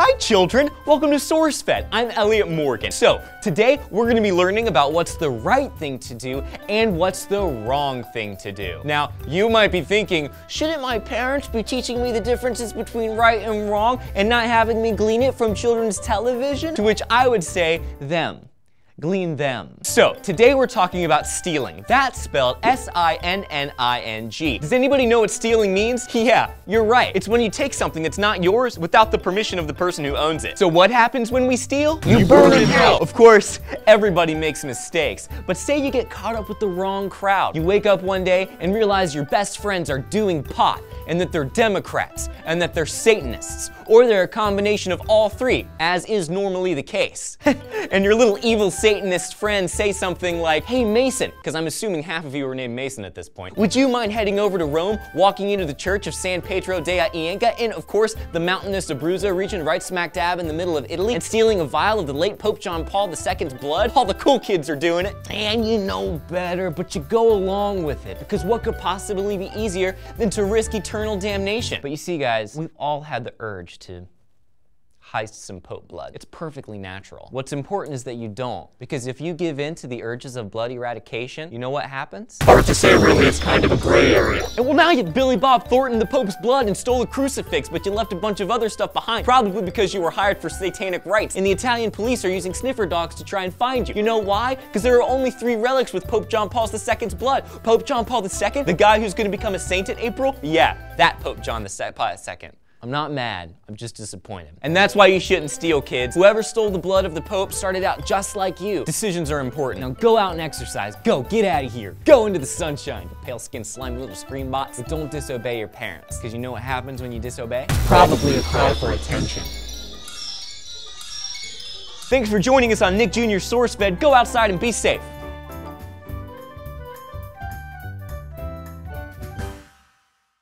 Hi children, welcome to SourceFed. I'm Elliot Morgan. So today we're going to be learning about what's the right thing to do and what's the wrong thing to do. Now you might be thinking, shouldn't my parents be teaching me the differences between right and wrong and not having me glean it from children's television? To which I would say them. Glean them. So, today we're talking about stealing. That's spelled S-I-N-N-I-G. Does anybody know what stealing means? Yeah, you're right. It's when you take something that's not yours without the permission of the person who owns it. So what happens when we steal? You burn it out. Of course, everybody makes mistakes. But say you get caught up with the wrong crowd. You wake up one day and realize your best friends are doing pot, and that they're Democrats, and that they're Satanists, or they're a combination of all three, as is normally the case. And your little evil Satanist friends say something like, hey Mason, because I'm assuming half of you are named Mason at this point, would you mind heading over to Rome, walking into the church of San Pietro della Ienga, in of course the mountainous Abruzzo region right smack dab in the middle of Italy, and stealing a vial of the late Pope John Paul II's blood? All the cool kids are doing it. And you know better, but you go along with it, because what could possibly be easier than to risk eternal damnation? But you see guys, we've all had the urge to heist some Pope blood. It's perfectly natural. What's important is that you don't, because if you give in to the urges of blood eradication, you know what happens? Hard to say really, it's kind of a gray area. And well, now you Billy Bob Thornton the Pope's blood and stole a crucifix, but you left a bunch of other stuff behind, probably because you were hired for satanic rites, and the Italian police are using sniffer dogs to try and find you. You know why? Because there are only 3 relics with Pope John Paul II's blood. Pope John Paul II, the guy who's gonna become a saint in April? Yeah, that Pope John II. I'm not mad, I'm just disappointed. And that's why you shouldn't steal, kids. Whoever stole the blood of the Pope started out just like you. Decisions are important. Now go out and exercise. Go, get out of here. Go into the sunshine, you pale-skinned, slimy little scream bots. But don't disobey your parents, because you know what happens when you disobey? Probably a cry for attention. Thanks for joining us on Nick Jr.'s SourceFed. Go outside and be safe.